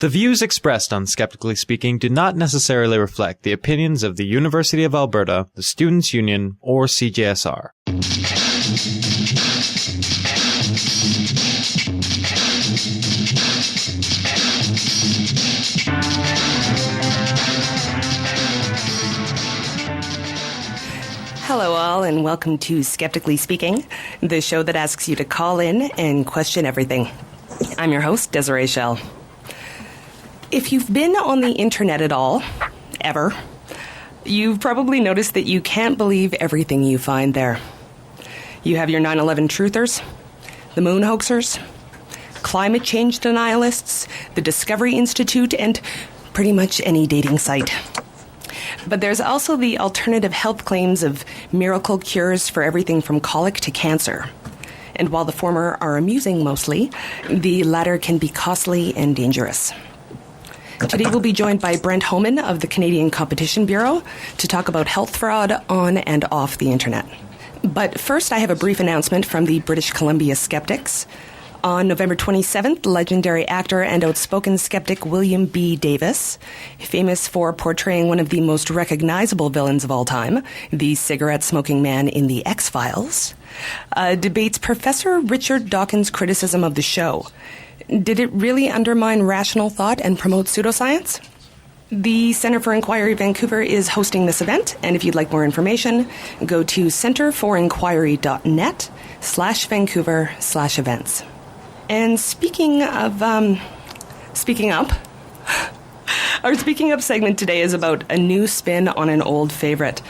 The views expressed on Skeptically Speaking do not necessarily reflect the opinions of the University of Alberta, the Students' Union, or CJSR. Hello all, and welcome to Skeptically Speaking, the show that asks you to call in and question everything. I'm your host, Desiree Schell. If you've been on the internet at all, ever, you've probably noticed that you can't believe everything you find there. You have your 9/11 truthers, the moon hoaxers, climate change denialists, the Discovery Institute, and pretty much any dating site. But there's also the alternative health claims of miracle cures for everything from colic to cancer. And while the former are amusing mostly, the latter can be costly and dangerous. Today we'll be joined by Brent Homan of the Canadian Competition Bureau to talk about health fraud on and off the internet. But first, I have a brief announcement from the British Columbia Skeptics. On November 27th, legendary actor and outspoken skeptic William B. Davis, famous for portraying one of the most recognizable villains of all time, the cigarette-smoking man in The X-Files, debates Professor Richard Dawkins' criticism of the show. Did it really undermine rational thought and promote pseudoscience? The Centre for Inquiry Vancouver is hosting this event, and if you'd like more information, go to centreforinquiry.net/Vancouver/events. And speaking up, our Speaking Up segment today is about a new spin on an old favorite.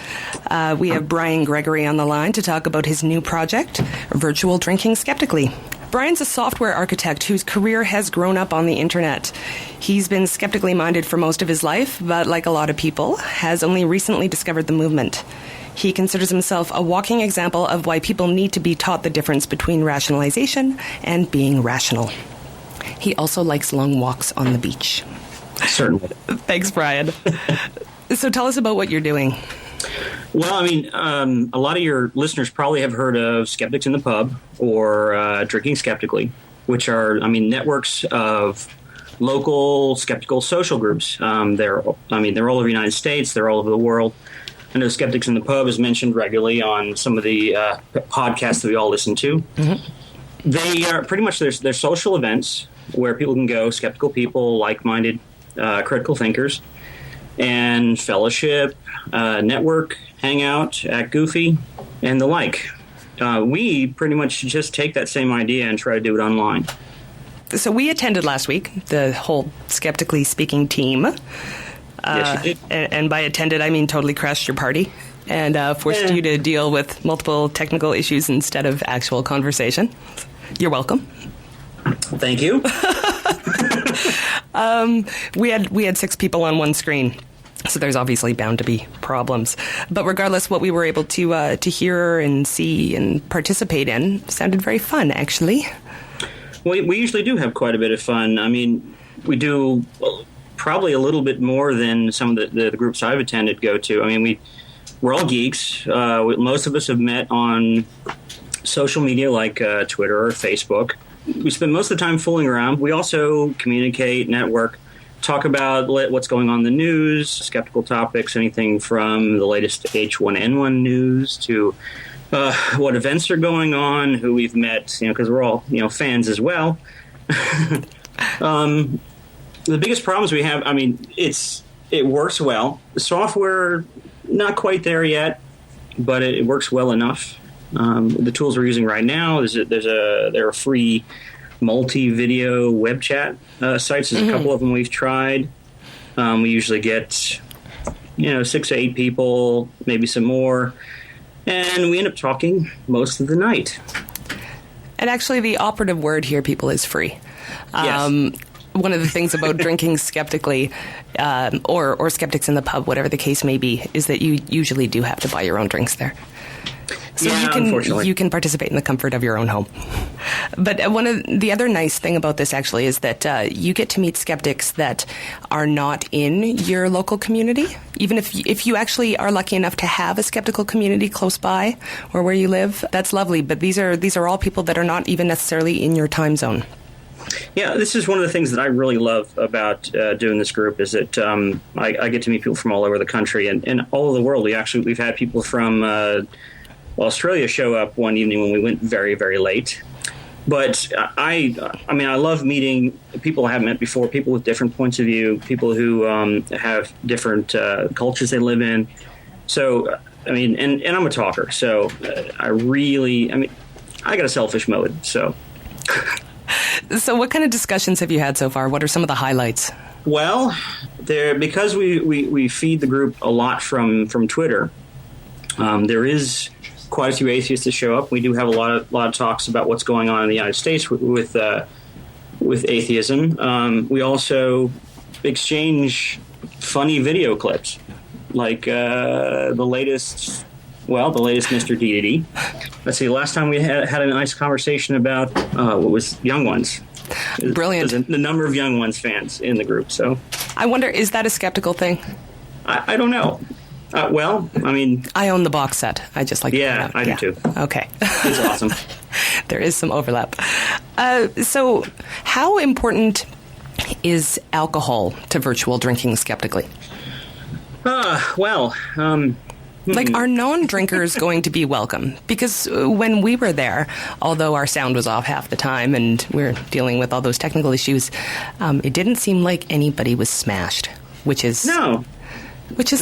We have Brian Gregory on the line to talk about his new project, Virtual Drinking Skeptically. Brian's a software architect whose career has grown up on the internet. He's been skeptically minded for most of his life, but like a lot of people, has only recently discovered the movement. He considers himself a walking example of why people need to be taught the difference between rationalization and being rational. He also likes long walks on the beach. Certainly. Thanks, Brian. So tell us about what you're doing. Well, I mean, a lot of your listeners probably have heard of Skeptics in the Pub or Drinking Skeptically, which are, networks of local skeptical social groups. They're all over the United States. They're all over the world. I know Skeptics in the Pub is mentioned regularly on some of the podcasts that we all listen to. Mm-hmm. They are pretty much they're social events where people can go, skeptical people, like-minded, critical thinkers, and fellowship, network, hang out, act goofy, and the like. We pretty much just take that same idea and try to do it online. So we attended last week, the whole Skeptically Speaking team. Yes, you did. And by attended, I mean totally crashed your party and forced you to deal with multiple technical issues instead of actual conversation. You're welcome. Thank you. We had 6 people on one screen, so there's obviously bound to be problems. But regardless, what we were able to hear and see and participate in sounded very fun, actually. We usually do have quite a bit of fun. I mean, we do probably a little bit more than some of the groups I've attended go to. I mean, we're all geeks. Most of us have met on social media like Twitter or Facebook. We spend most of the time fooling around. We also communicate, network, talk about what's going on in the news, skeptical topics, anything from the latest H1N1 news to what events are going on, who we've met, because we're all, fans as well. The biggest problems we have, it works well. The software, not quite there yet, but it works well enough. The tools we're using right now, there are free multi-video web chat sites. There's a couple of them we've tried. We usually get, 6 to 8 people, maybe some more, and we end up talking most of the night. And actually, the operative word here, people, is free. Yes. One of the things about drinking skeptically, or Skeptics in the Pub, whatever the case may be, is that you usually do have to buy your own drinks there. So you can participate in the comfort of your own home. But one of the other nice thing about this actually is that you get to meet skeptics that are not in your local community. Even if you actually are lucky enough to have a skeptical community close by or where you live, that's lovely. But these are all people that are not even necessarily in your time zone. Yeah, this is one of the things that I really love about doing this group is that I get to meet people from all over the country and all over the world. We've had people from Australia show up one evening when we went very, very late. But I love meeting people I haven't met before, people with different points of view, people who have different cultures they live in. So, and I'm a talker, so I got a selfish mode, so. So what kind of discussions have you had so far? What are some of the highlights? Well, because we feed the group a lot from Twitter, there is quite a few atheists that show up. We do have a lot of talks about what's going on in the United States with atheism. We also exchange funny video clips, like the latest Mr. DDD. Let's see. Last time we had a nice conversation about what was Young Ones. Brilliant. There's the number of Young Ones fans in the group. So I wonder, is that a skeptical thing? I don't know. I own the box set. I just like. Yeah, I do too. Okay, it's awesome. There is some overlap. So, how important is alcohol to virtual drinking skeptically? Like, are non-drinkers going to be welcome? Because when we were there, although our sound was off half the time and we were dealing with all those technical issues, it didn't seem like anybody was smashed, which is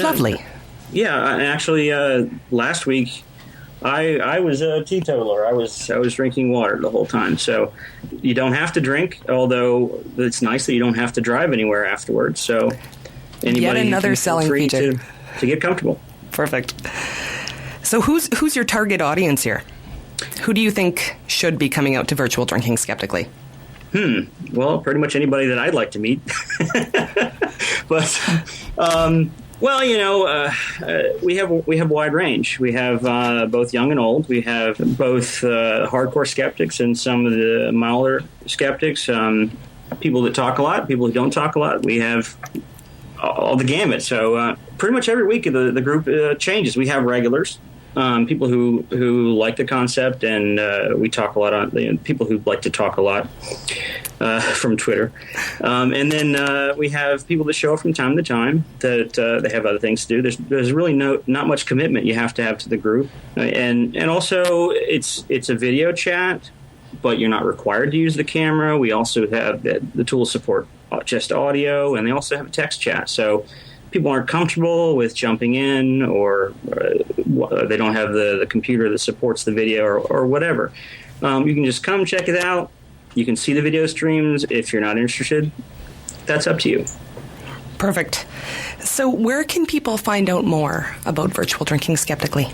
lovely. Yeah, actually, last week I was a teetotaler. I was drinking water the whole time. So you don't have to drink, although it's nice that you don't have to drive anywhere afterwards. So anybody yet another selling feature to get comfortable. Perfect. So who's your target audience here? Who do you think should be coming out to virtual drinking skeptically? Well, pretty much anybody that I'd like to meet. But we have a wide range. We have both young and old. We have both hardcore skeptics and some of the milder skeptics. People that talk a lot, people who don't talk a lot. We have all the gamut. So pretty much every week the group changes. We have regulars, people who like the concept, and we talk a lot on people who like to talk a lot from Twitter. And then we have people that show up from time to time that they have other things to do. There's really not much commitment you have to the group, and also it's a video chat, but you're not required to use the camera. We also have the tools support just audio, and they also have a text chat. So people aren't comfortable with jumping in, or they don't have the computer that supports the video or whatever. You can just come check it out. You can see the video streams. If you're not interested, that's up to you. Perfect. So where can people find out more about virtual drinking skeptically?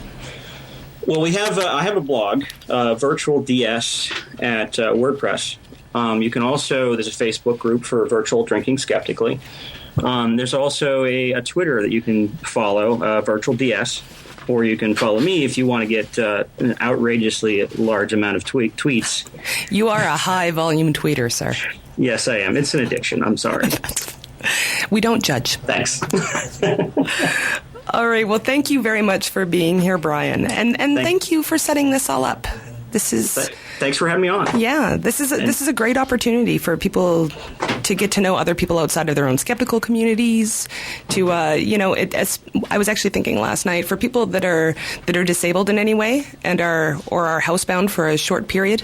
Well, I have a blog, Virtual DS at WordPress. You can also, there's a Facebook group for Virtual Drinking Skeptically. There's also a Twitter that you can follow, Virtual DS, or you can follow me if you want to get an outrageously large amount of tweets. You are a high-volume tweeter, sir. Yes, I am. It's an addiction. I'm sorry. We don't judge. Thanks. All right. Well, thank you very much for being here, Brian. And thank you for setting this all up. This is... Thanks for having me on. Yeah, this is a great opportunity for people to get to know other people outside of their own skeptical communities. To as I was actually thinking last night, for people that are disabled in any way and are housebound for a short period,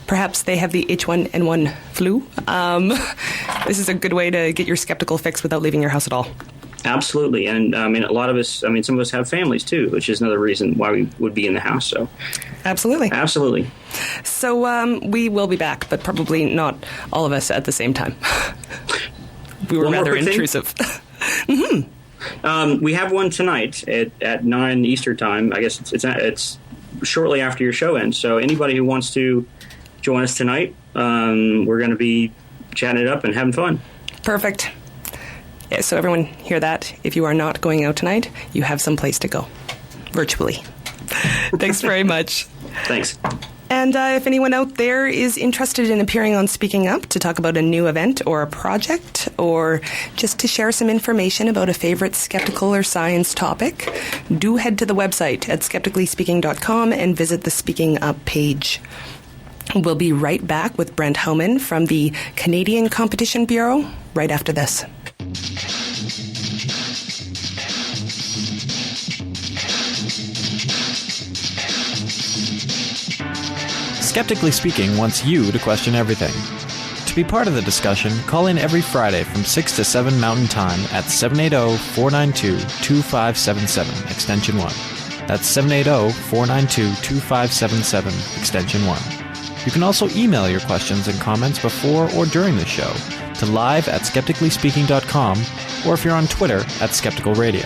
perhaps they have the H1N1 flu. This is a good way to get your skeptical fix without leaving your house at all. Absolutely. And a lot of us, some of us have families too, which is another reason why we would be in the house. So Absolutely. So we will be back, but probably not all of us at the same time. We were rather intrusive. We have one tonight at 9 Eastern time. I guess it's shortly after your show ends. So anybody who wants to join us tonight, we're going to be chatting it up and having fun. Perfect. Yeah, so everyone hear that. If you are not going out tonight, you have some place to go, virtually. Thanks very much. Thanks. And if anyone out there is interested in appearing on Speaking Up to talk about a new event or a project, or just to share some information about a favorite skeptical or science topic, do head to the website at skepticallyspeaking.com and visit the Speaking Up page. We'll be right back with Brent Homan from the Canadian Competition Bureau right after this. Skeptically Speaking wants you to question everything. To be part of the discussion, call in every Friday from 6 to 7 Mountain Time at 780-492-2577, extension 1. That's 780-492-2577, extension 1. You can also email your questions and comments before or during the show to live@skepticallyspeaking.com, or if you're on Twitter, @skepticalradio.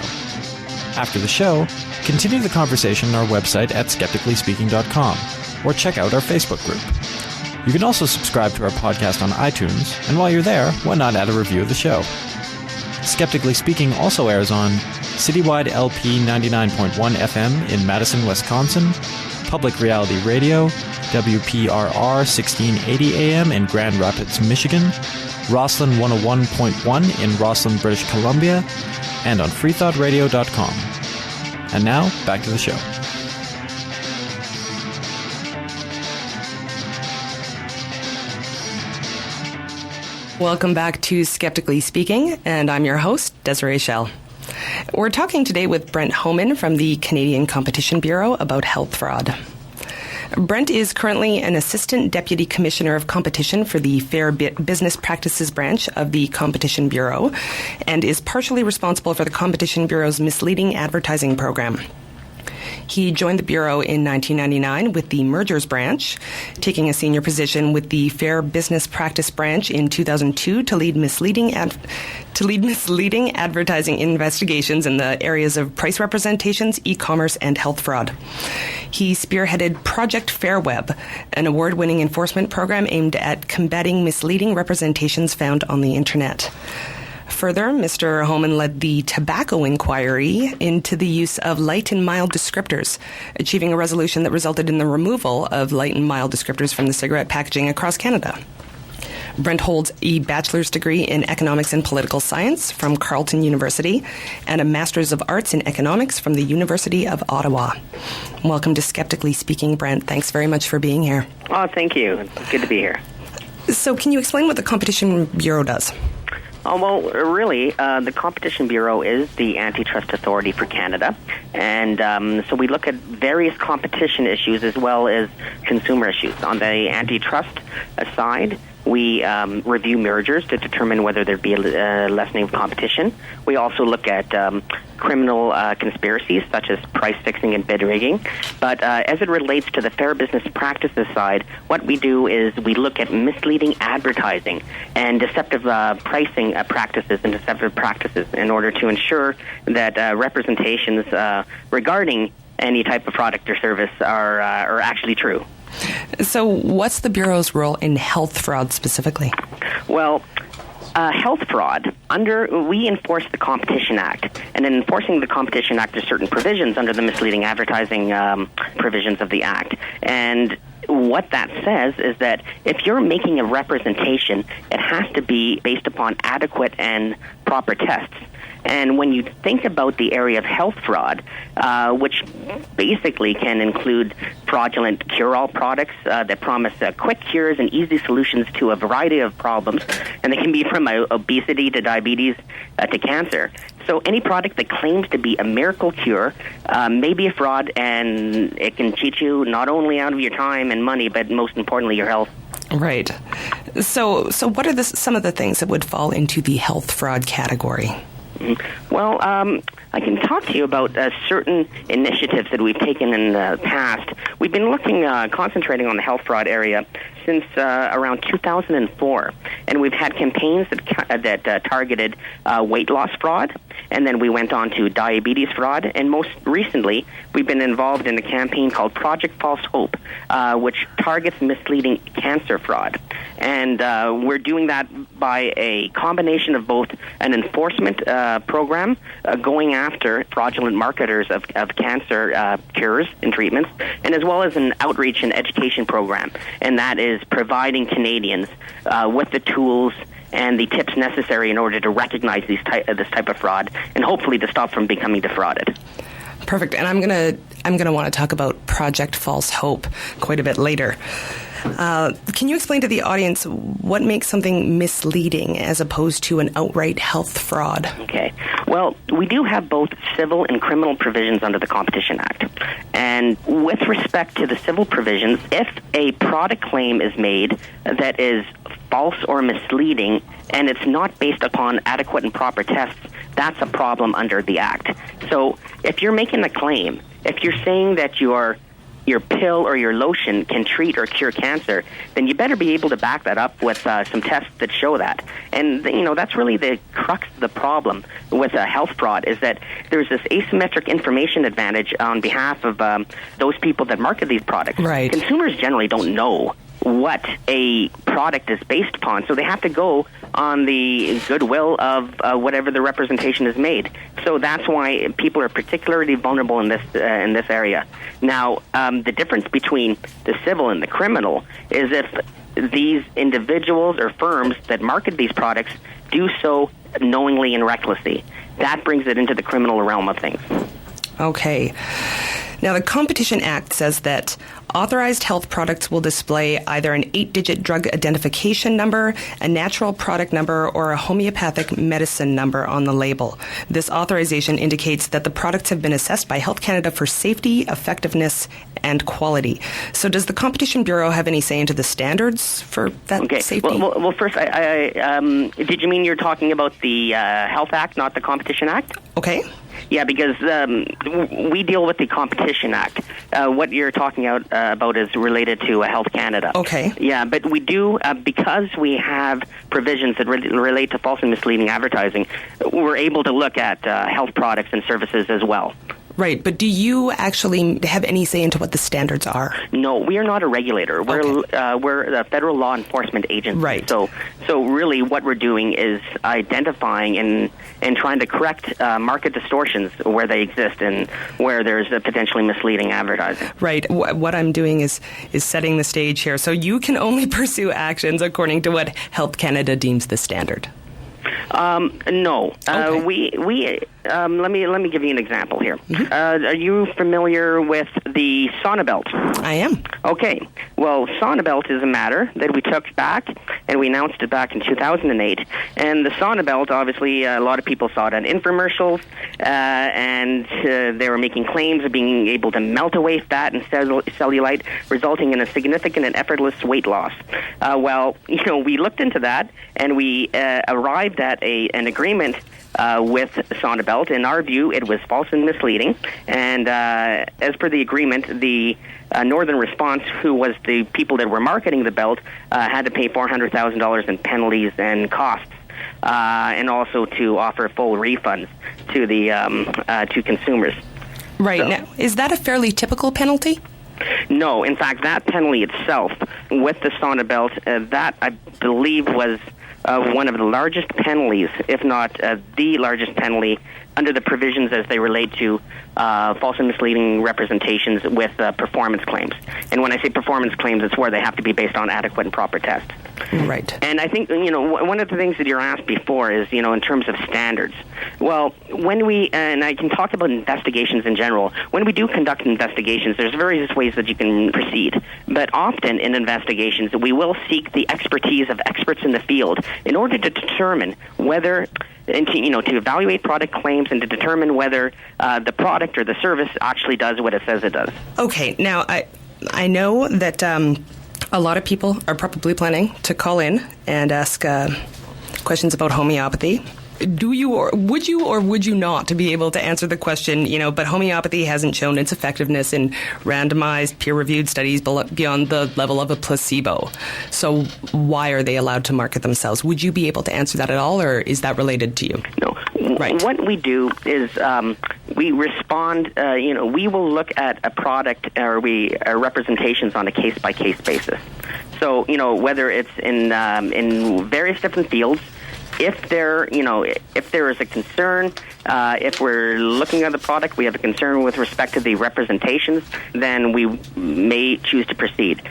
After the show, continue the conversation on our website at skepticallyspeaking.com, or check out our Facebook group. You can also subscribe to our podcast on iTunes, and while you're there, why not add a review of the show? Skeptically Speaking also airs on Citywide LP 99.1 FM in Madison, Wisconsin, Public Reality Radio, WPRR 1680 AM in Grand Rapids, Michigan, Roslyn 101.1 in Roslyn, British Columbia, and on freethoughtradio.com. And now, back to the show. Welcome back to Skeptically Speaking, and I'm your host, Desiree Schell. We're talking today with Brent Homan from the Canadian Competition Bureau about health fraud. Brent is currently an Assistant Deputy Commissioner of Competition for the Fair Business Practices branch of the Competition Bureau and is partially responsible for the Competition Bureau's misleading advertising program. He joined the Bureau in 1999 with the Mergers branch, taking a senior position with the Fair Business Practice branch in 2002 to lead misleading advertising investigations in the areas of price representations, e-commerce, and health fraud. He spearheaded Project Fairweb, an award-winning enforcement program aimed at combating misleading representations found on the Internet. Further, Mr. Homan led the tobacco inquiry into the use of light and mild descriptors, achieving a resolution that resulted in the removal of light and mild descriptors from the cigarette packaging across Canada. Brent holds a bachelor's degree in economics and political science from Carleton University and a master's of arts in economics from the University of Ottawa. Welcome to Skeptically Speaking, Brent. Thanks very much for being here. Oh, thank you. It's good to be here. So can you explain what the Competition Bureau does? Oh, well, really, the Competition Bureau is the antitrust authority for Canada, and so we look at various competition issues as well as consumer issues. On the antitrust side, we review mergers to determine whether there be a lessening of competition. We also look at criminal conspiracies such as price fixing and bid rigging. But as it relates to the fair business practices side, what we do is we look at misleading advertising and deceptive pricing practices and deceptive practices in order to ensure that representations regarding any type of product or service are actually true. So what's the Bureau's role in health fraud specifically? Well, health fraud, we enforce the Competition Act, and in enforcing the Competition Act, there's certain provisions under the misleading advertising provisions of the Act. And what that says is that if you're making a representation, it has to be based upon adequate and proper tests. And when you think about the area of health fraud, which basically can include fraudulent cure-all products that promise quick cures and easy solutions to a variety of problems, and they can be from obesity to diabetes to cancer. So any product that claims to be a miracle cure may be a fraud, and it can cheat you not only out of your time and money, but most importantly, your health. Right. So what are some of the things that would fall into the health fraud category? Well, I can talk to you about certain initiatives that we've taken in the past. We've been concentrating on the health fraud area since around 2004, and we've had campaigns that targeted weight loss fraud, and then we went on to diabetes fraud, and most recently, we've been involved in a campaign called Project False Hope, which targets misleading cancer fraud. And we're doing that by a combination of both an enforcement program going after fraudulent marketers of cancer cures and treatments, and as well as an outreach and education program. And that is providing Canadians with the tools and the tips necessary in order to recognize this type of fraud and hopefully to stop from becoming defrauded. Perfect. And I'm gonna want to talk about Project False Hope quite a bit later. Can you explain to the audience what makes something misleading as opposed to an outright health fraud? Okay. Well, we do have both civil and criminal provisions under the Competition Act. And with respect to the civil provisions, if a product claim is made that is false or misleading and it's not based upon adequate and proper tests, that's a problem under the Act. So if you're making a claim, if you're saying that your pill or your lotion can treat or cure cancer, then you better be able to back that up with some tests that show that. And, that's really the crux of the problem with health fraud, is that there's this asymmetric information advantage on behalf of those people that market these products. Right. Consumers generally don't know what a product is based upon, so they have to go on the goodwill of whatever the representation is made. So that's why people are particularly vulnerable in this area. Now, the difference between the civil and the criminal is if these individuals or firms that market these products do so knowingly and recklessly. That brings it into the criminal realm of things. Okay. Now, the Competition Act says that authorized health products will display either an 8-digit drug identification number, a natural product number, or a homeopathic medicine number on the label. This authorization indicates that the products have been assessed by Health Canada for safety, effectiveness, and quality. So does the Competition Bureau have any say into the standards for that safety? Well, first, did you mean you're talking about the Health Act, not the Competition Act? Okay. Yeah, because we deal with the Competition Act. What you're talking about is related to Health Canada. Okay. Yeah, but we do, because we have provisions that relate to false and misleading advertising, we're able to look at health products and services as well. Right, but do you actually have any say into what the standards are? No, we are not a regulator. We're a federal law enforcement agency. Right. So really what we're doing is identifying and trying to correct market distortions where they exist and where there's a potentially misleading advertising. Right. What I'm doing is setting the stage here. So you can only pursue actions according to what Health Canada deems the standard. No. Okay. We let me give you an example here. Mm-hmm. Are you familiar with the Sonabelt? I am. Okay. Well, Sonabelt is a matter that we took back, and we announced it back in 2008. And the Sonabelt, obviously, a lot of people saw it on infomercials, and they were making claims of being able to melt away fat and cellulite, resulting in a significant and effortless weight loss. We looked into that, and we arrived at an agreement with Sonabelt. In our view, it was false and misleading. And as per the agreement, the Northern Response, who was the people that were marketing the belt, had to pay $400,000 in penalties and costs, and also to offer full refunds to the to consumers. Right. So, now, is that a fairly typical penalty? No. In fact, that penalty itself with the Sonabelt, that I believe was one of the largest penalties, if not the largest penalty, under the provisions as they relate to false and misleading representations with performance claims. And when I say performance claims, it's where they have to be based on adequate and proper tests. Right. And I think, one of the things that you're asked before is, in terms of standards. Well, when we, and I can talk about investigations in general, when we do conduct investigations, there's various ways that you can proceed. But often in investigations, we will seek the expertise of experts in the field in order to determine whether, and to evaluate product claims and to determine whether the product or the service actually does what it says it does. Okay. Now, I know that a lot of people are probably planning to call in and ask questions about homeopathy. Do you or would you not to be able to answer the question, but homeopathy hasn't shown its effectiveness in randomized, peer-reviewed studies beyond the level of a placebo. So why are they allowed to market themselves? Would you be able to answer that at all, or is that related to you? No. Right. What we do is we respond, we will look at a product or representations on a case-by-case basis. So, whether it's in various different fields, if there is a concern, if we're looking at the product, we have a concern with respect to the representations, then we may choose to proceed.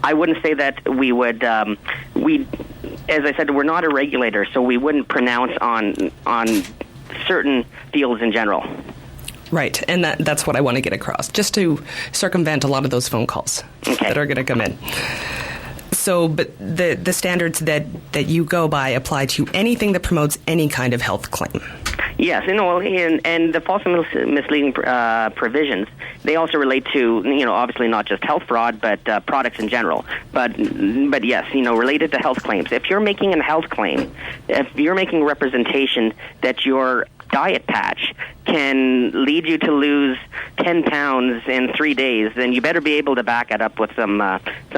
I wouldn't say that we would. As I said, we're not a regulator, so we wouldn't pronounce on certain fields in general. Right, and that's what I want to get across, just to circumvent a lot of those phone calls that are going to come in. So, but the standards that you go by apply to anything that promotes any kind of health claim. Yes, and the false and misleading provisions, they also relate to, obviously not just health fraud, but products in general. But yes, related to health claims. If you're making a health claim, if you're making a representation that your diet patch can lead you to lose 10 pounds in 3 days, then you better be able to back it up with some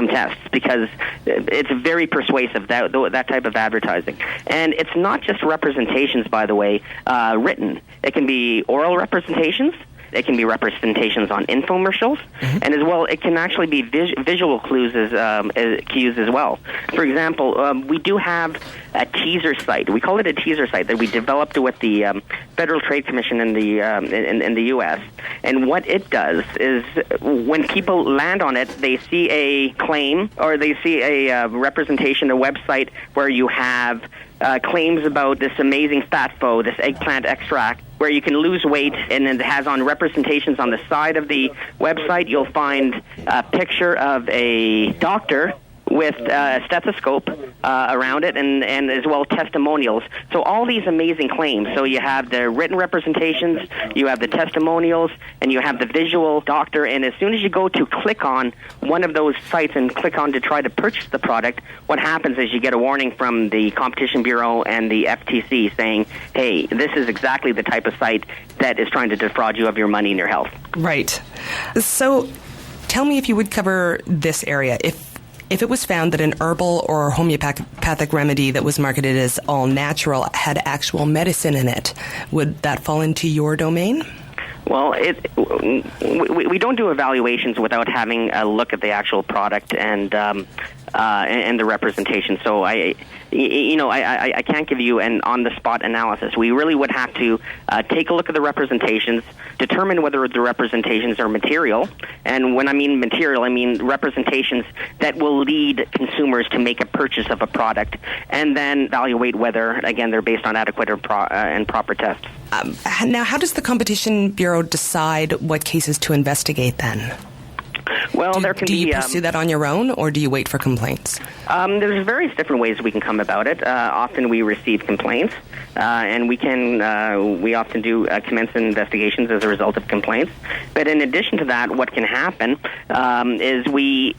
tests, because it's very persuasive, that type of advertising. And it's not just representations, by the way, written. It can be oral representations. It can be representations on infomercials, and as well, it can actually be visual cues as well. For example, we do have a teaser site. We call it a teaser site that we developed with the Federal Trade Commission in the U.S. And what it does is, when people land on it, they see a claim or they see a representation, a website where you have claims about this amazing fat pho, this eggplant extract, where you can lose weight, and it has on representations on the side of the website. You'll find a picture of a doctor with a stethoscope around it, and as well testimonials. So all these amazing claims. So you have the written representations, you have the testimonials, and you have the visual doctor. And as soon as you go to click on one of those sites and click on to try to purchase the product, what happens is you get a warning from the Competition Bureau and the FTC saying, hey, this is exactly the type of site that is trying to defraud you of your money and your health. Right. So tell me if you would cover this area. If it was found that an herbal or homeopathic remedy that was marketed as all natural had actual medicine in it, would that fall into your domain? Well, we don't do evaluations without having a look at the actual product and the representation. So I can't give you an on-the-spot analysis. We really would have to take a look at the representations, determine whether the representations are material. And when I mean material, I mean representations that will lead consumers to make a purchase of a product, and then evaluate whether, again, they're based on adequate and proper tests. Now, how does the Competition Bureau decide what cases to investigate then? Well, do you pursue that on your own, or do you wait for complaints? There's various different ways we can come about it. Often we receive complaints, and we often do commence investigations as a result of complaints. But in addition to that, what can happen is we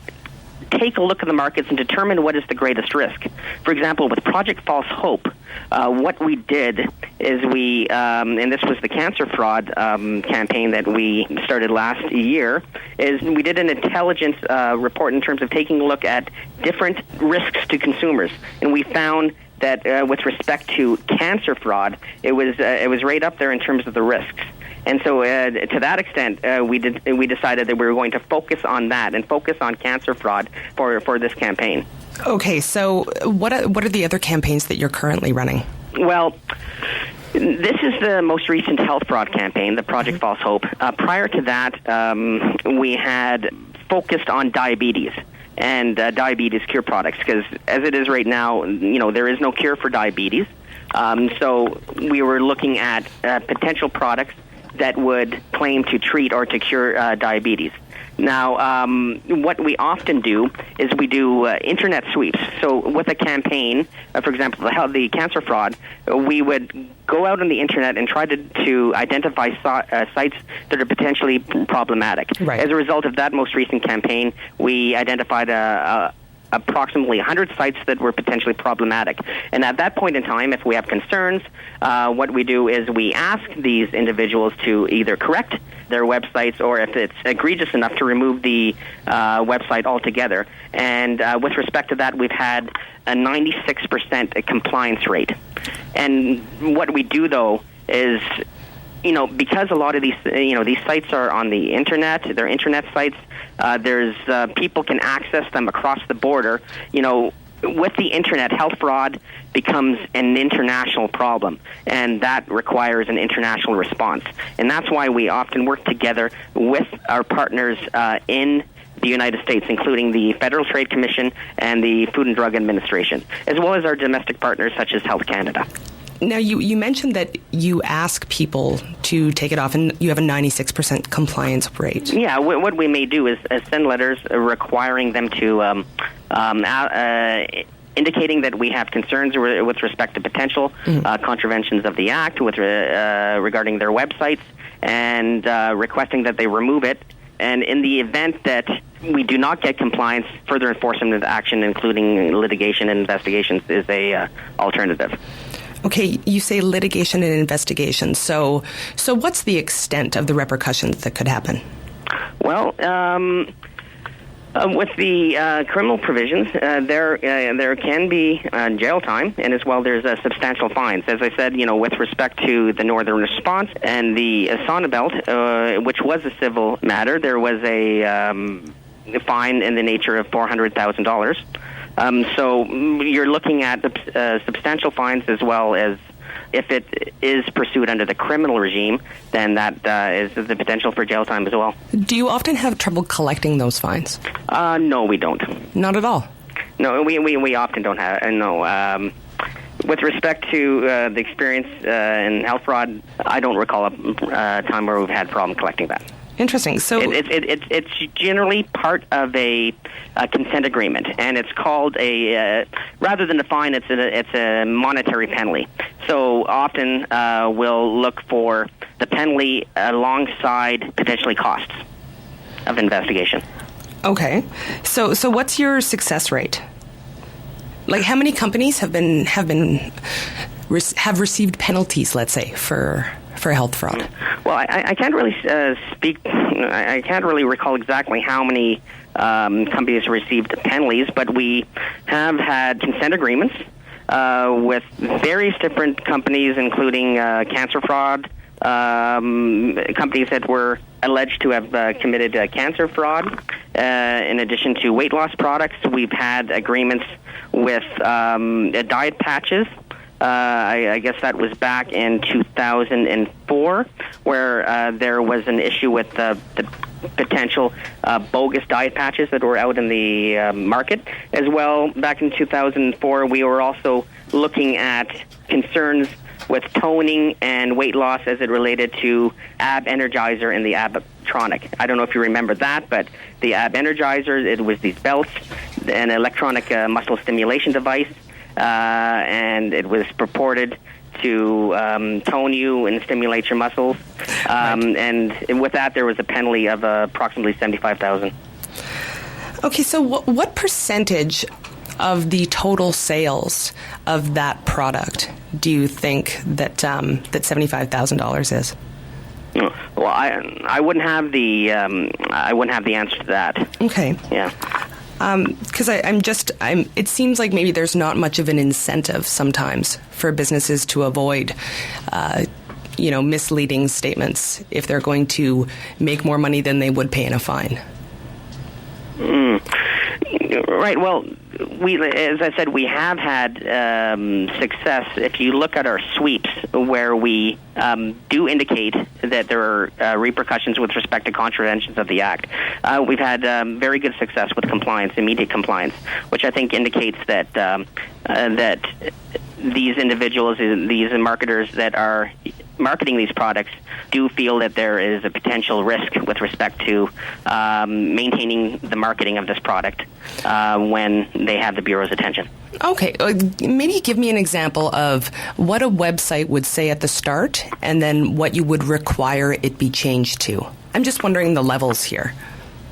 take a look at the markets and determine what is the greatest risk. For example, with Project False Hope, what we did is and this was the cancer fraud campaign that we started last year, is we did an intelligence report in terms of taking a look at different risks to consumers. And we found that with respect to cancer fraud, it was right up there in terms of the risks. And so to that extent, we decided that we were going to focus on that and focus on cancer fraud for this campaign. Okay, so what are the other campaigns that you're currently running? Well, this is the most recent health fraud campaign, the Project False Hope. Prior to that, we had focused on diabetes and diabetes cure products, because as it is right now, there is no cure for diabetes. So we were looking at potential products that would claim to treat or to cure diabetes. Now, what we often do is we do internet sweeps. So with a campaign, for example, the cancer fraud, we would go out on the internet and try to identify sites that are potentially problematic. Right. As a result of that most recent campaign, we identified approximately 100 sites that were potentially problematic. And at that point in time, if we have concerns, what we do is we ask these individuals to either correct their websites, or if it's egregious enough, to remove the website altogether. And with respect to that, we've had a 96% compliance rate. And what we do, though, is because a lot of these sites are on the internet, they're internet sites, there's people can access them across the border. With the internet, health fraud becomes an international problem, and that requires an international response. And that's why we often work together with our partners in the United States, including the Federal Trade Commission and the Food and Drug Administration, as well as our domestic partners such as Health Canada. Now, you mentioned that you ask people to take it off, and you have a 96% compliance rate. Yeah, what we may do is send letters requiring them to indicating that we have concerns with respect to potential contraventions of the Act regarding their websites, and requesting that they remove it. And in the event that we do not get compliance, further enforcement action, including litigation and investigations, is a alternative. Okay, you say litigation and investigation. So what's the extent of the repercussions that could happen? Well, with the criminal provisions, there can be jail time, and as well there's substantial fines. As I said, with respect to the Northern Response and the Sonnabelt, which was a civil matter, there was a fine in the nature of $400,000. So you're looking at substantial fines, as well as if it is pursued under the criminal regime, then that is the potential for jail time as well. Do you often have trouble collecting those fines? No, we don't. Not at all? No, we often don't have. No. With respect to the experience in health fraud, I don't recall a time where we've had a problem collecting that. Interesting. So it's generally part of a consent agreement, and it's called rather than a fine, it's a monetary penalty. So often we'll look for the penalty alongside potentially costs of investigation. Okay. So what's your success rate? Like, how many companies have received penalties, let's say, for health fraud? Well, I can't really speak. I can't really recall exactly how many companies received penalties, but we have had consent agreements with various different companies, including cancer fraud, companies that were alleged to have committed cancer fraud. In addition to weight loss products, we've had agreements with diet patches. I guess that was back in 2004, where there was an issue with the potential bogus diet patches that were out in the market. As well, back in 2004, we were also looking at concerns with toning and weight loss as it related to Ab Energizer and the Abtronic. I don't know if you remember that, but the Ab Energizer, it was these belts, an electronic muscle stimulation device, and it was purported to tone you and stimulate your muscles. And with that, there was a penalty of approximately $75,000. Okay, so what percentage of the total sales of that product do you think that $75,000 is? Well, I wouldn't have the answer to that. Okay. Yeah. Because it seems like maybe there's not much of an incentive sometimes for businesses to avoid, misleading statements if they're going to make more money than they would pay in a fine. Right. Well, as I said, we have had success. If you look at our sweeps, where we do indicate that there are repercussions with respect to contraventions of the Act, we've had very good success with compliance, immediate compliance, which I think indicates that that these individuals, these marketers that are marketing these products, do feel that there is a potential risk with respect to maintaining the marketing of this product when they have the Bureau's attention. Okay, maybe give me an example of what a website would say at the start and then what you would require it be changed to. I'm just wondering the levels here.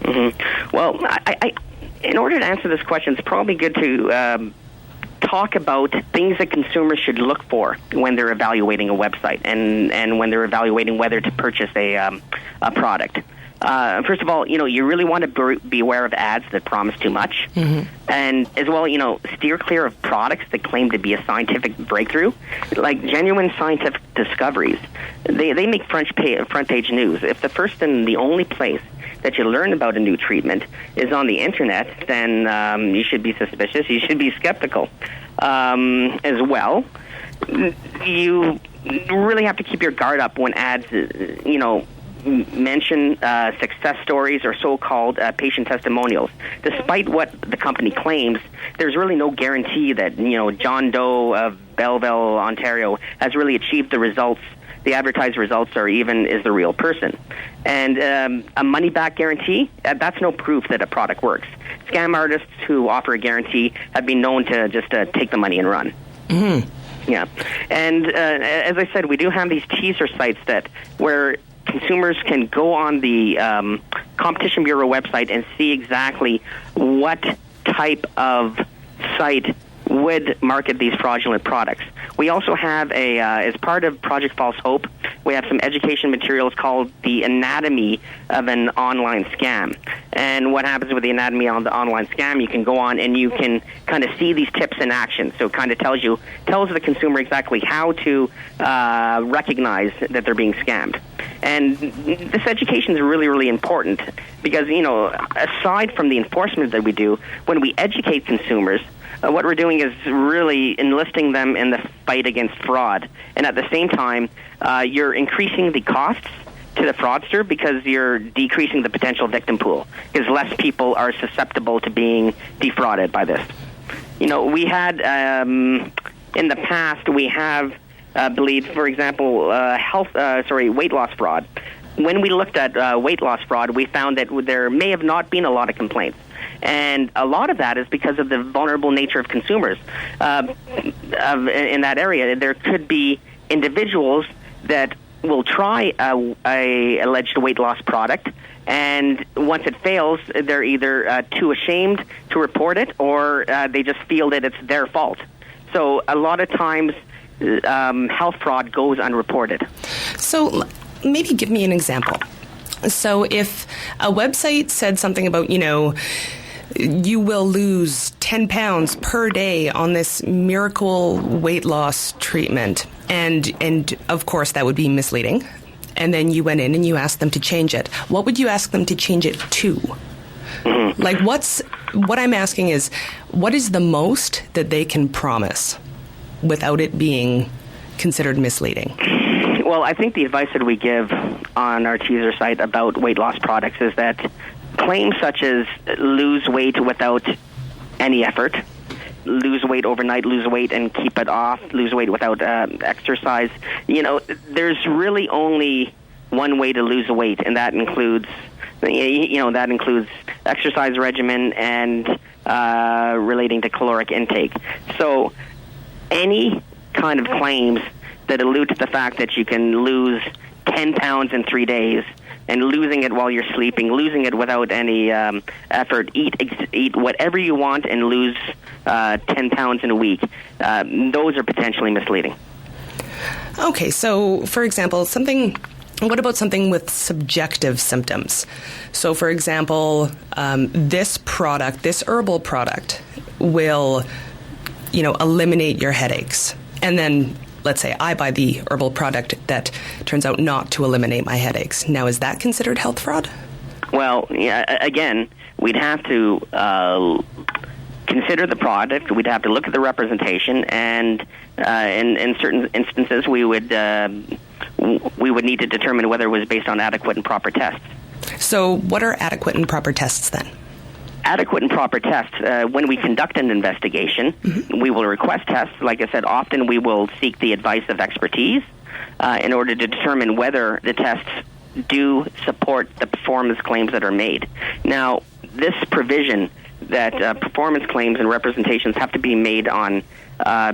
Mm-hmm. Well, I in order to answer this question, it's probably good to talk about things that consumers should look for when they're evaluating a website and when they're evaluating whether to purchase a product. First of all, you really want to be aware of ads that promise too much. Mm-hmm. And as well, steer clear of products that claim to be a scientific breakthrough. Like genuine scientific discoveries, they make front page news. If the first and the only place that you learn about a new treatment is on the internet, then you should be suspicious. You should be skeptical. As well, you really have to keep your guard up when ads, mention success stories or so-called patient testimonials. Despite what the company claims, there's really no guarantee that John Doe of Belleville, Ontario, has really achieved the results the advertised results are even is the real person. And a money-back guarantee, that's no proof that a product works. Scam artists who offer a guarantee have been known to just take the money and run. Mm-hmm. Yeah. And as I said, we do have these teaser sites where consumers can go on the Competition Bureau website and see exactly what type of site would market these fraudulent products. We also have as part of Project False Hope, we have some education materials called The Anatomy of an Online Scam. And what happens with the anatomy on the online scam, you can go on and you can kind of see these tips in action. So it kind of tells the consumer exactly how to recognize that they're being scammed. And this education is really, really important because, aside from the enforcement that we do, when we educate consumers, what we're doing is really enlisting them in the fight against fraud. And at the same time, you're increasing the costs to the fraudster because you're decreasing the potential victim pool because less people are susceptible to being defrauded by this. We had, in the past, we have, believed, for example, weight loss fraud. When we looked at weight loss fraud, we found that there may have not been a lot of complaints. And a lot of that is because of the vulnerable nature of consumers in that area. There could be individuals that will try a alleged weight loss product, and once it fails, they're either too ashamed to report it or they just feel that it's their fault. So a lot of times health fraud goes unreported. So maybe give me an example. So if a website said something about, you will lose 10 pounds per day on this miracle weight loss treatment, and of course that would be misleading, and then you went in and you asked them to change it, what would you ask them to change it to? Mm-hmm. Like what I'm asking is, what is the most that they can promise without it being considered misleading? Well, I think the advice that we give on our teaser site about weight loss products is that claims such as lose weight without any effort, lose weight overnight, lose weight and keep it off, lose weight without exercise, there's really only one way to lose weight, and that includes exercise regimen and relating to caloric intake. So any kind of claims that allude to the fact that you can lose 10 pounds in 3 days and losing it while you're sleeping, losing it without any effort, eat whatever you want and lose 10 pounds in a week, those are potentially misleading. Okay, so for example, what about something with subjective symptoms? So for example, this herbal product will, eliminate your headaches. And then let's say I buy the herbal product that turns out not to eliminate my headaches. Now, is that considered health fraud? Well, again, we'd have to consider the product. We'd have to look at the representation, and in certain instances, we would need to determine whether it was based on adequate and proper tests. So, what are adequate and proper tests then? Adequate and proper tests, when we conduct an investigation, mm-hmm. we will request tests. Like I said, often we will seek the advice of expertise in order to determine whether the tests do support the performance claims that are made. Now, this provision that performance claims and representations have to be made on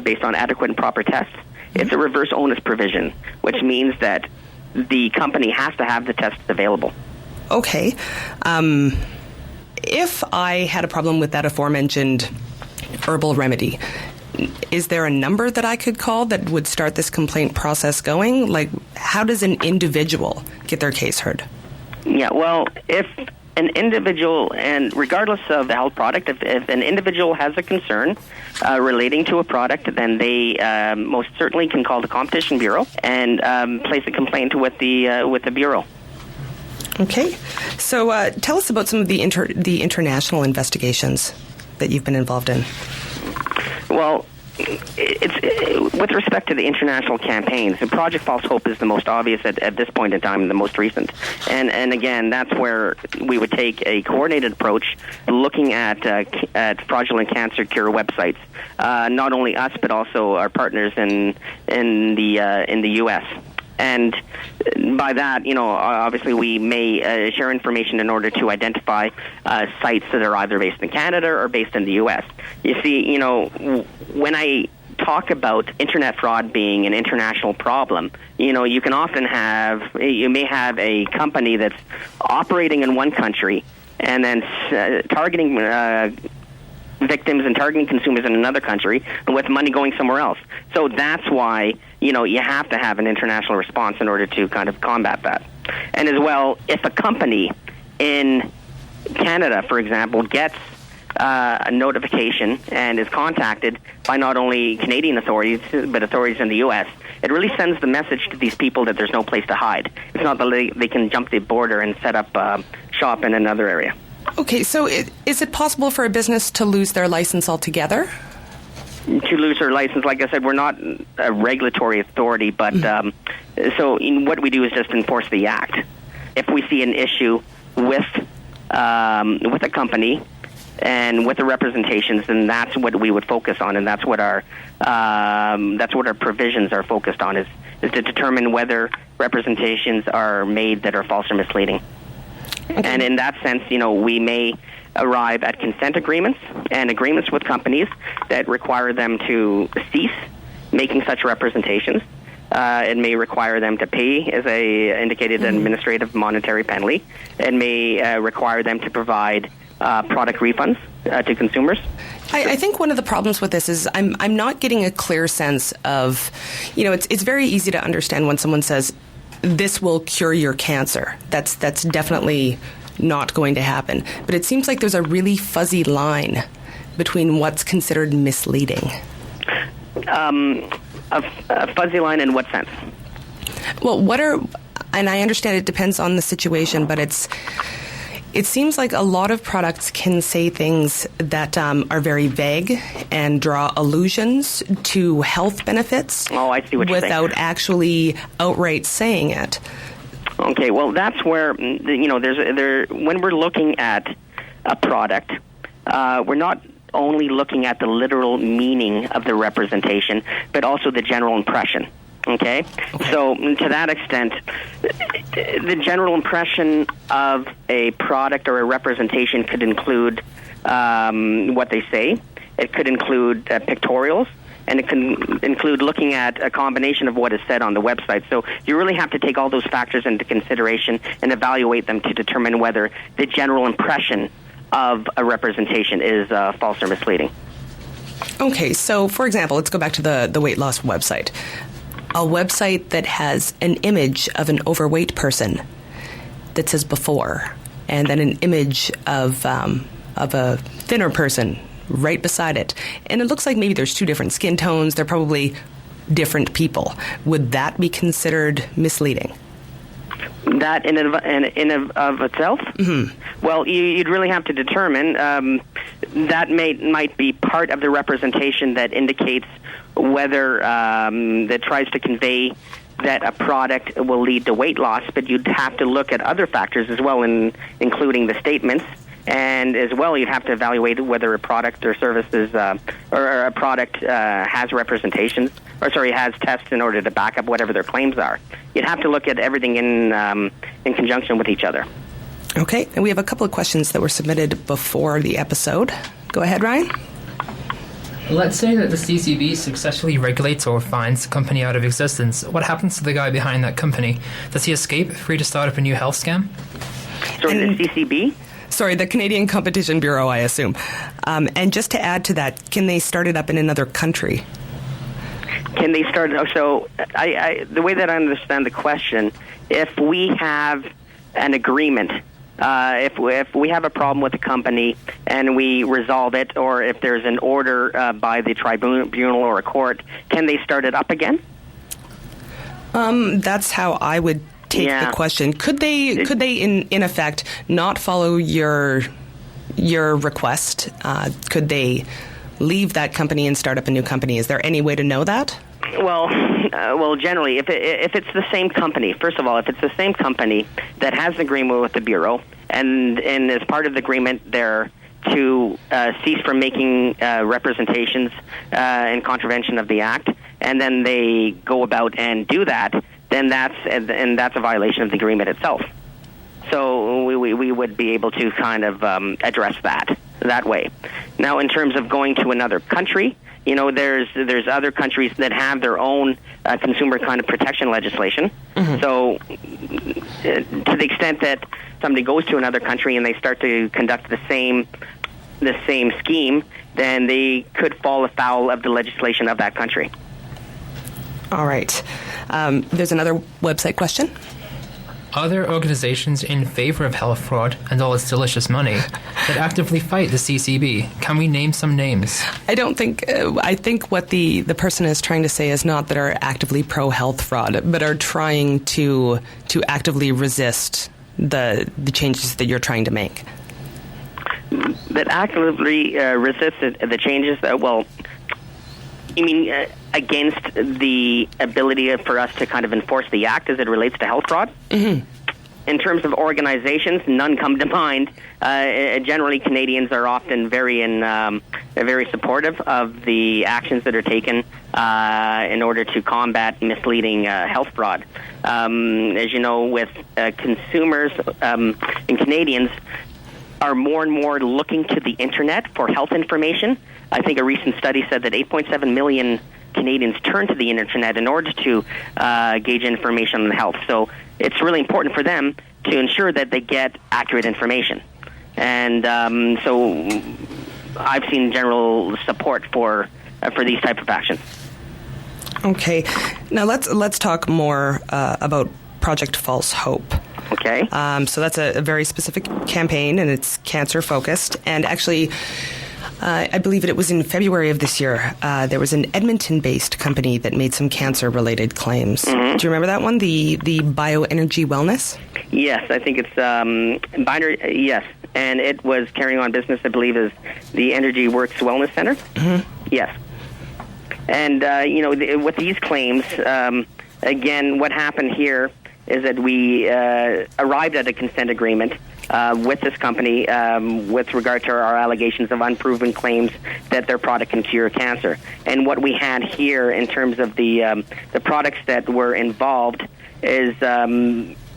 based on adequate and proper tests, mm-hmm. it's a reverse onus provision, which means that the company has to have the tests available. Okay. If I had a problem with that aforementioned herbal remedy, is there a number that I could call that would start this complaint process going? Like, how does an individual get their case heard? Yeah, well, if an individual, and regardless of the health product, if an individual has a concern relating to a product, then they most certainly can call the Competition Bureau and place a complaint with the Bureau. Okay. So tell us about some of the international investigations that you've been involved in. Well, it's with respect to the international campaigns, Project False Hope is the most obvious at this point in time, the most recent. And again, that's where we would take a coordinated approach looking at fraudulent cancer cure websites. Not only us, but also our partners in the U.S. And by that, obviously we may share information in order to identify sites that are either based in Canada or based in the U.S. You see, when I talk about internet fraud being an international problem, you can often you may have a company that's operating in one country and then targeting victims and targeting consumers in another country and with money going somewhere else. So that's why, you have to have an international response in order to kind of combat that. And as well, if a company in Canada, for example, gets a notification and is contacted by not only Canadian authorities but authorities in the U.S., it really sends the message to these people that there's no place to hide. It's not that they can jump the border and set up shop in another area. Okay, so is it possible for a business to lose their license altogether? To lose their license, like I said, we're not a regulatory authority, but so what we do is just enforce the act. If we see an issue with a company and with the representations, then that's what we would focus on, and that's what our provisions are focused on, is to determine whether representations are made that are false or misleading. Okay. And in that sense, we may arrive at consent agreements and agreements with companies that require them to cease making such representations. It may require them to pay, as I indicated, an administrative monetary penalty. It may require them to provide product refunds to consumers. I think one of the problems with this is I'm not getting a clear sense of, it's very easy to understand when someone says, this will cure your cancer. That's definitely not going to happen. But it seems like there's a really fuzzy line between what's considered misleading. A fuzzy line in what sense? Well, and I understand it depends on the situation, but it seems like a lot of products can say things that are very vague and draw allusions to health benefits. Oh, I see what you're saying. Without actually outright saying it. Okay, well, that's where, when we're looking at a product, we're not only looking at the literal meaning of the representation, but also the general impression. Okay? So to that extent, the general impression of a product or a representation could include what they say. It could include pictorials, and it can include looking at a combination of what is said on the website. So you really have to take all those factors into consideration and evaluate them to determine whether the general impression of a representation is false or misleading. Okay, so for example, let's go back to the weight loss website. A website that has an image of an overweight person that says before, and then an image of a thinner person right beside it. And it looks like maybe there's two different skin tones. They're probably different people. Would that be considered misleading? That in and of itself? Mm-hmm. Well, you'd really have to determine. That might be part of the representation that indicates whether that tries to convey that a product will lead to weight loss, but you'd have to look at other factors as well, including the statements. And as well, you'd have to evaluate whether a product or service is, or a product has representations, has tests in order to back up whatever their claims are. You'd have to look at everything in conjunction with each other. Okay, and we have a couple of questions that were submitted before the episode. Go ahead, Ryan. Let's say that the CCB successfully regulates or fines a company out of existence. What happens to the guy behind that company? Does he escape, free to start up a new health scam? Sorry, the CCB? Sorry, the Canadian Competition Bureau, I assume. And just to add to that, can they start it up in another country? Can they start? So, the way that I understand the question, if we have an agreement, if we have a problem with the company and we resolve it, or if there's an order by the tribunal or a court, can they start it up again? That's how I would take the question. Could they in effect not follow your request? Could they leave that company and start up a new company? Is there any way to know that? Well, generally, if it's the same company, first of all, if it's the same company that has an agreement with the Bureau, and as part of the agreement, they're to cease from making representations in contravention of the Act, and then they go about and do that, then that's a violation of the agreement itself. So we would be able to kind of address that way. Now, in terms of going to another country, there's other countries that have their own consumer kind of protection legislation. Mm-hmm. So to the extent that somebody goes to another country and they start to conduct the same scheme, then they could fall afoul of the legislation of that country. All right. There's another website question. Are there organizations in favor of health fraud and all its delicious money that actively fight the CCB? Can we name some names? I think what the person is trying to say is not that are actively pro-health fraud, but are trying to actively resist the changes that you're trying to make. That actively resist the changes? You mean against the ability for us to kind of enforce the act as it relates to health fraud? Mm-hmm. In terms of organizations, none come to mind. Generally, Canadians are often very supportive of the actions that are taken in order to combat misleading health fraud. As you know, with consumers and Canadians are more and more looking to the internet for health information. I think a recent study said that 8.7 million Canadians turn to the internet in order to gauge information on health. So it's really important for them to ensure that they get accurate information. And so I've seen general support for these type of actions. Okay. Now let's talk more about Project False Hope. Okay. So that's a very specific campaign, and it's cancer-focused. And actually, I believe it was in February of this year, there was an Edmonton-based company that made some cancer-related claims. Mm-hmm. Do you remember that one, the Bioenergy Wellness? Yes, I think it's binary. Yes, and it was carrying on business, I believe, as the Energy Works Wellness Center. Mm-hmm. Yes. And, with these claims, again, what happened here is that we arrived at a consent agreement with this company with regard to our allegations of unproven claims that their product can cure cancer. And what we had here in terms of the products that were involved is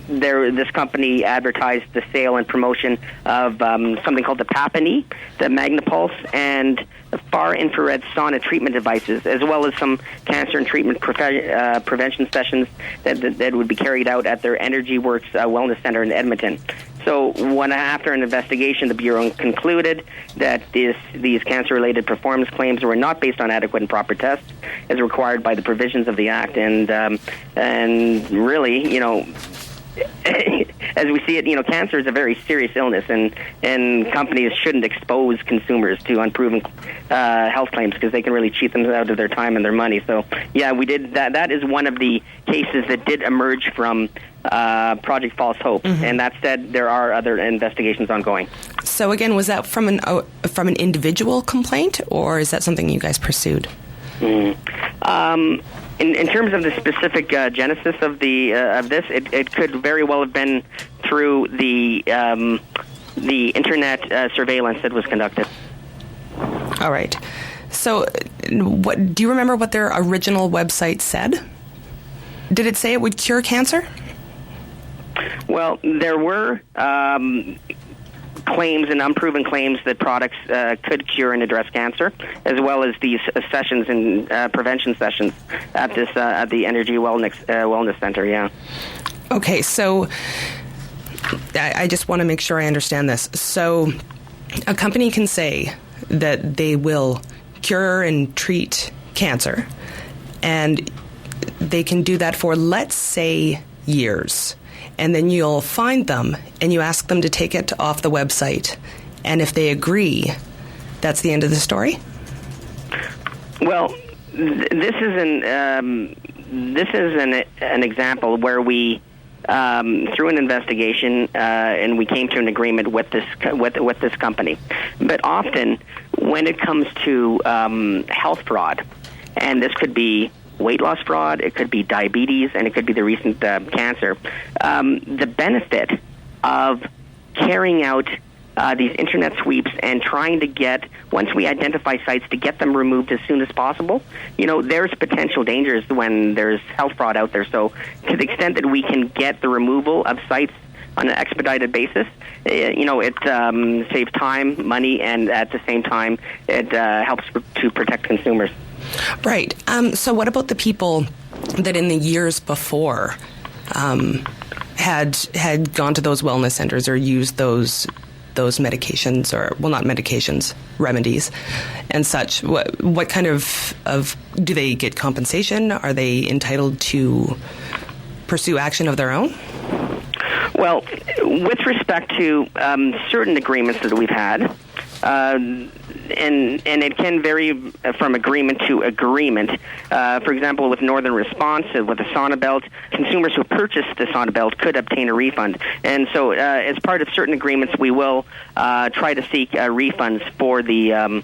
this company advertised the sale and promotion of something called the Papani, the MagnaPulse, and far infrared sauna treatment devices, as well as some cancer and treatment prevention sessions that would be carried out at their Energy Works Wellness Center in Edmonton. So after an investigation, the Bureau concluded that these cancer-related performance claims were not based on adequate and proper tests as required by the provisions of the Act. And really, as we see it, cancer is a very serious illness, and companies shouldn't expose consumers to unproven health claims because they can really cheat them out of their time and their money. So, yeah, we did that. That is one of the cases that did emerge from Project False Hope, mm-hmm. And that said, there are other investigations ongoing. So, again, was that from an individual complaint, or is that something you guys pursued? Mm. In terms of the specific genesis of this, it could very well have been through the internet surveillance that was conducted. All right. So, do you remember what their original website said? Did it say it would cure cancer? Well, there were claims and unproven claims that products could cure and address cancer, as well as these sessions and prevention sessions at the Energy Wellness Center. Yeah. Okay, so I just want to make sure I understand this. So, a company can say that they will cure and treat cancer, and they can do that for, let's say, years. And then you'll find them and you ask them to take it off the website. And if they agree, that's the end of the story? Well, this is an example where we, through an investigation, and we came to an agreement with this company. But often, when it comes to health fraud, and this could be weight loss fraud, it could be diabetes, and it could be the recent cancer. The benefit of carrying out these internet sweeps and trying to get, once we identify sites, to get them removed as soon as possible. There's potential dangers when there's health fraud out there. So to the extent that we can get the removal of sites on an expedited basis, it saves time, money, and at the same time, it helps to protect consumers. Right. So what about the people that in the years before had gone to those wellness centers or used those medications, or, well, not medications, remedies and such? What kind of do they get compensation? Are they entitled to pursue action of their own? Well, with respect to certain agreements that we've had, and it can vary from agreement to agreement. For example, with Northern Response, with the sauna belt, consumers who purchased the sauna belt could obtain a refund. And so as part of certain agreements, we will try to seek refunds for the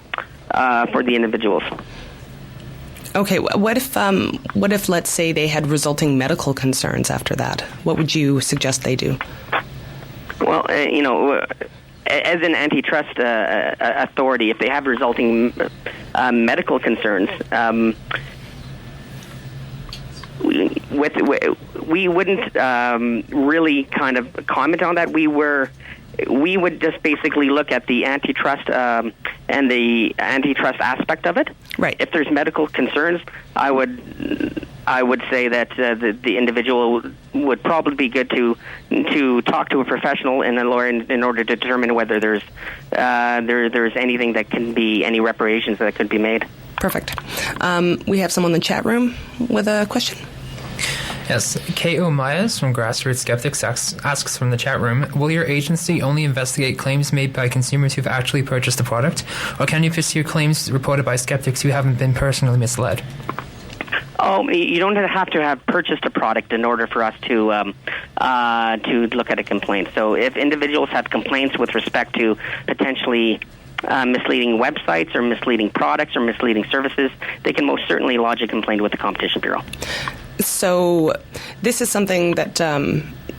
individuals. Okay, what if, let's say, they had resulting medical concerns after that? What would you suggest they do? Well, as an antitrust authority, if they have resulting medical concerns, we wouldn't really kind of comment on that. We would just basically look at the antitrust and the antitrust aspect of it. Right. If there's medical concerns, I would say that the individual would probably be good to talk to a professional and a lawyer in order to determine whether there's anything that can be, any reparations that could be made. Perfect. We have someone in the chat room with a question. Yes, K.O. Myers from Grassroots Skeptics asks from the chat room, will your agency only investigate claims made by consumers who've actually purchased the product, or can you pursue claims reported by skeptics who haven't been personally misled? Oh, you don't have to have purchased a product in order for us to look at a complaint. So if individuals have complaints with respect to potentially misleading websites or misleading products or misleading services, they can most certainly lodge a complaint with the Competition Bureau. So this is something that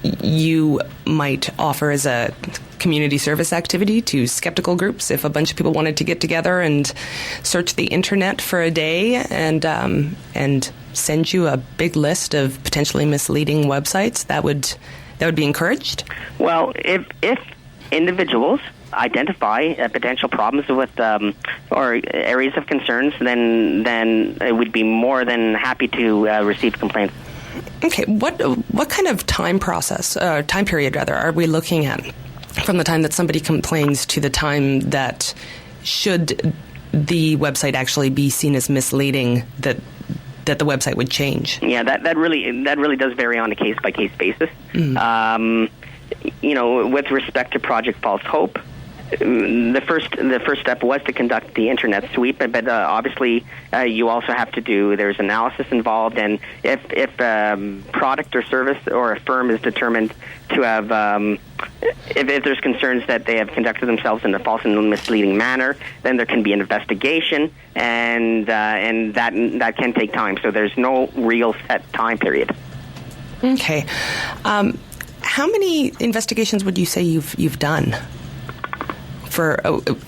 you might offer as a community service activity to skeptical groups. If a bunch of people wanted to get together and search the internet for a day and send you a big list of potentially misleading websites, that would be encouraged? Well, if individuals identify potential problems with or areas of concerns, then it would be more than happy to receive complaints. Okay, what kind of time period are we looking at from the time that somebody complains to the time that, should the website actually be seen as misleading, that the website would change? Yeah, that really does vary on a case by case basis. Mm-hmm. With respect to Project False Hope, the first step was to conduct the internet sweep, but obviously you also have to there's analysis involved, and if product or service or a firm is determined to have if there's concerns that they have conducted themselves in a false and misleading manner, then there can be an investigation, and that can take time. So there's no real set time period. Okay, how many investigations would you say you've done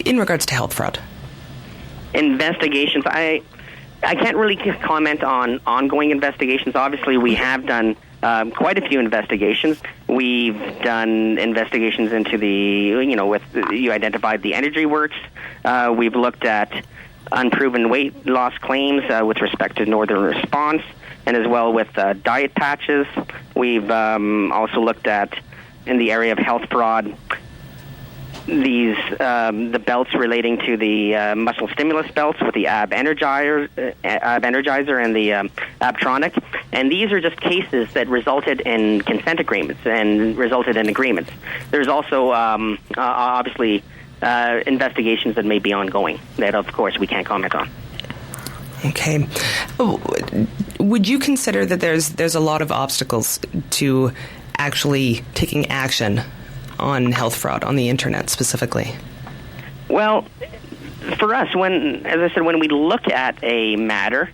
in regards to health fraud? Investigations, I can't really comment on ongoing investigations. Obviously, we have done quite a few investigations. We've done investigations into you identified the Energy Works. We've looked at unproven weight loss claims with respect to Northern Response, and as well with diet patches. We've also looked at, in the area of health fraud, the belts relating to the muscle stimulus belts with the Ab Energizer and the Abtronic. And these are just cases that resulted in consent agreements and resulted in agreements. There's also obviously investigations that may be ongoing that, of course, we can't comment on. Okay. Would you consider that there's a lot of obstacles to actually taking action on health fraud on the internet specifically? Well, for us, when we look at a matter,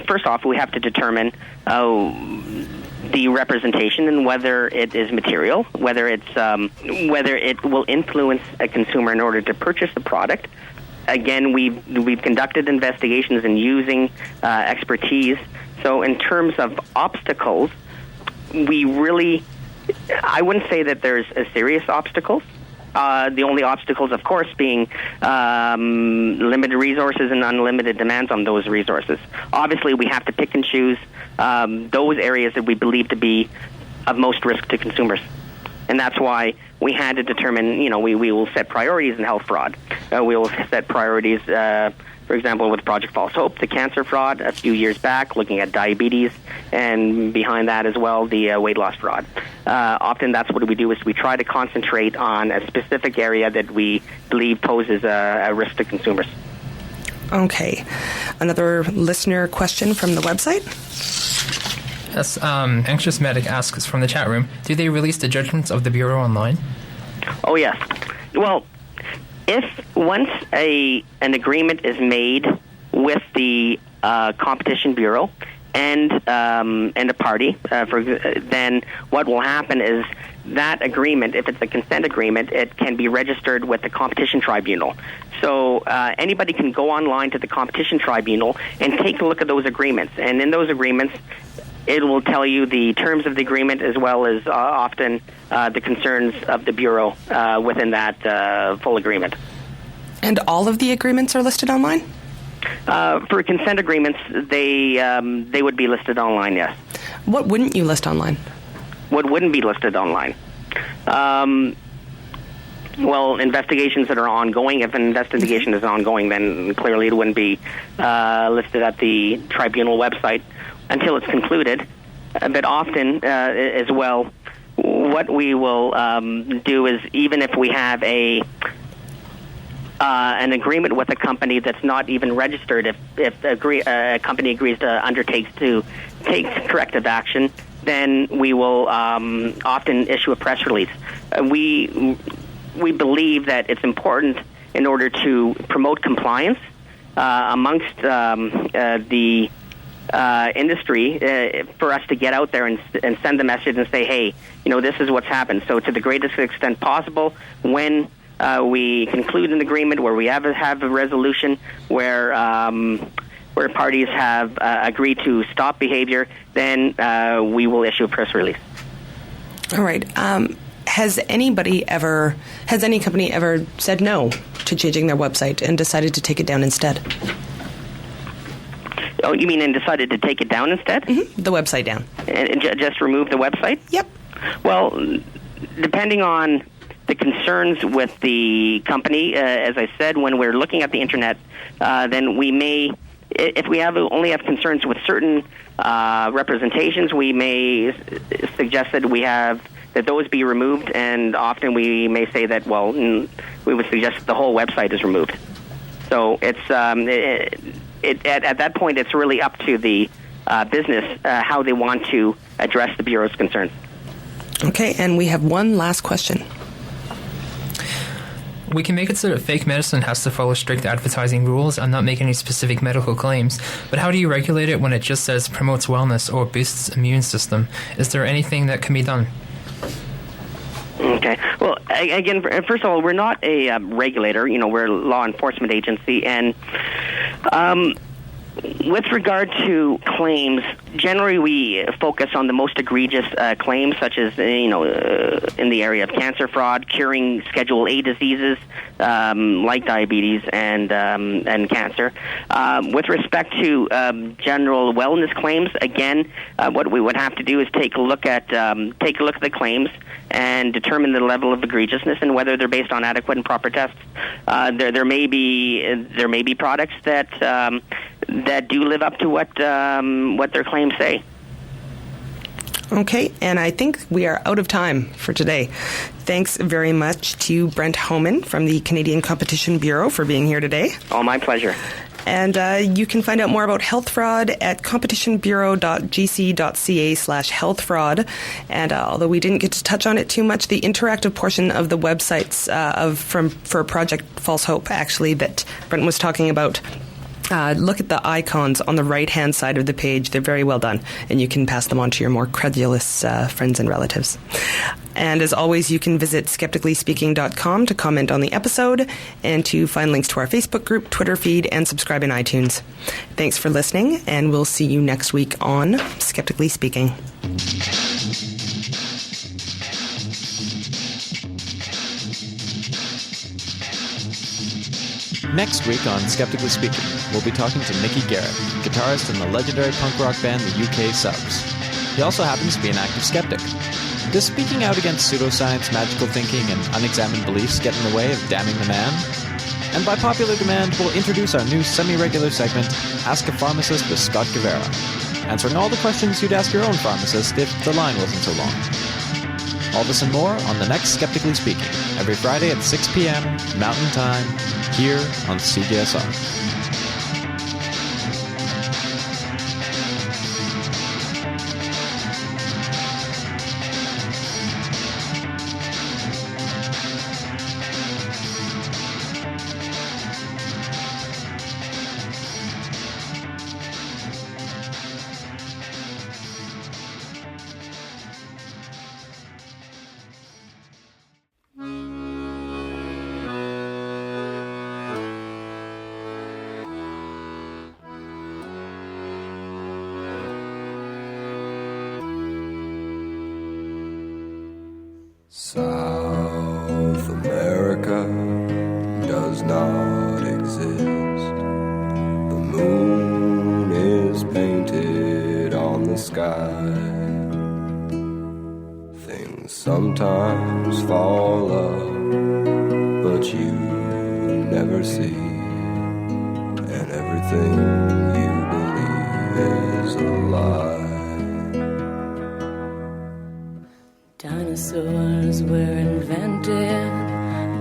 first off, we have to determine, the representation and whether it is material, whether it will influence a consumer in order to purchase the product. Again, we've conducted investigations and using expertise. So in terms of obstacles, I wouldn't say that there's a serious obstacles. The only obstacles, of course, being limited resources and unlimited demands on those resources. Obviously, we have to pick and choose those areas that we believe to be of most risk to consumers. And that's why we had to determine, we will set priorities in health fraud. We will set priorities, for example, with Project False Hope, the cancer fraud a few years back, looking at diabetes, and behind that as well, the weight loss fraud. Often that's what we do is we try to concentrate on a specific area that we believe poses a risk to consumers. Okay. Another listener question from the website. Yes, Anxious Medic asks from the chat room, do they release the judgments of the Bureau online? Oh, yes. Well, if once an agreement is made with the Competition Bureau and a party, then what will happen is that agreement, if it's a consent agreement, it can be registered with the Competition Tribunal. So anybody can go online to the Competition Tribunal and take a look at those agreements. And in those agreements, it will tell you the terms of the agreement as well as often the concerns of the Bureau within that full agreement. And all of the agreements are listed online? For consent agreements, they would be listed online, yes. What wouldn't you list online? What wouldn't be listed online? Well, investigations that are ongoing. If an investigation is ongoing, then clearly it wouldn't be listed at the tribunal website until it's concluded. But often, as well, what we will do is, even if we have an agreement with a company that's not even registered, if a company agrees to undertake to take corrective action, then we will often issue a press release. We believe that it's important in order to promote compliance amongst the industry for us to get out there and send the message and say, hey, this is what's happened. So to the greatest extent possible, when we conclude an agreement where we have a resolution where parties have agreed to stop behavior, then we will issue a press release. All right. Has any company ever said no to changing their website and decided to take it down instead? Oh, you mean and decided to take it down instead? Mm-hmm. The website down. And just remove the website? Yep. Well, depending on the concerns with the company, as I said, when we're looking at the internet, then we may, if we only have concerns with certain representations, we may suggest that those be removed, and often we may say that, well, we would suggest that the whole website is removed. So it's at that point, it's really up to the business how they want to address the Bureau's concerns. Okay, and we have one last question. We can make it so that fake medicine has to follow strict advertising rules and not make any specific medical claims, but how do you regulate it when it just says promotes wellness or boosts immune system? Is there anything that can be done? Okay. Well, again, first of all, we're not a regulator. We're a law enforcement agency, and with regard to claims, generally we focus on the most egregious claims, such as in the area of cancer fraud, curing Schedule A diseases like diabetes and cancer. With respect to general wellness claims, again, what we would have to do is take a look at the claims and determine the level of egregiousness and whether they're based on adequate and proper tests. There may be products that do live up to what their claims say. Okay, and I think we are out of time for today. Thanks very much to Brent Homan from the Canadian Competition Bureau for being here today. Oh, my pleasure. And you can find out more about health fraud at competitionbureau.gc.ca/health fraud. And although we didn't get to touch on it too much, the interactive portion of the websites for Project False Hope, actually, that Brent was talking about, Look at the icons on the right-hand side of the page. They're very well done, and you can pass them on to your more credulous friends and relatives. And as always, you can visit skepticallyspeaking.com to comment on the episode and to find links to our Facebook group, Twitter feed, and subscribe in iTunes. Thanks for listening, and we'll see you next week on Skeptically Speaking. Next week on Skeptically Speaking, we'll be talking to Nicky Garrett, guitarist in the legendary punk rock band the UK Subs. He also happens to be an active skeptic. Does speaking out against pseudoscience, magical thinking, and unexamined beliefs get in the way of damning the man? And by popular demand, we'll introduce our new semi-regular segment, Ask a Pharmacist with Scott Guevara, answering all the questions you'd ask your own pharmacist if the line wasn't so long. All this and more on the next Skeptically Speaking, every Friday at 6 p.m. Mountain Time, here on CJSR. South America does not exist. The moon is painted on the sky. Things sometimes fall up, but you never see. And everything you believe is a lie. Dinosaurs were invented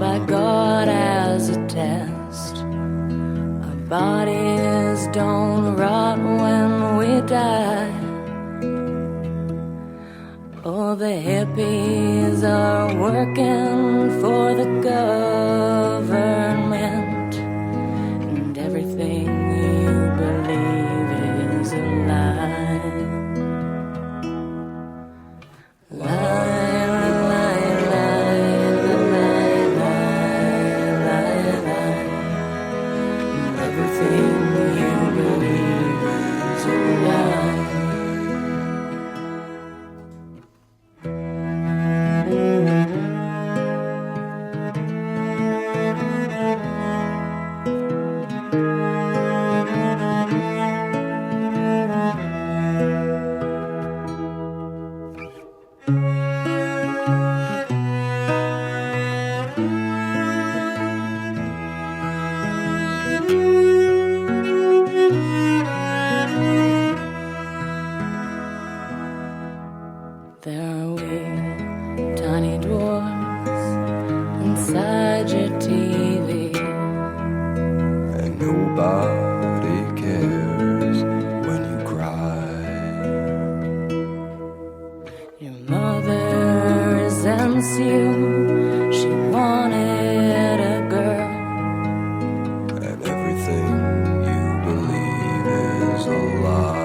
by God as a test. Our bodies don't rot when we die. Oh, the hippies are working for the government, and everything you believe is a lie. There are wee, tiny dwarfs inside your TV, and nobody cares when you cry. Your mother resents you, she wanted a girl, And everything you believe is a lie.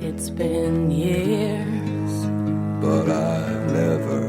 It's been years, But I've never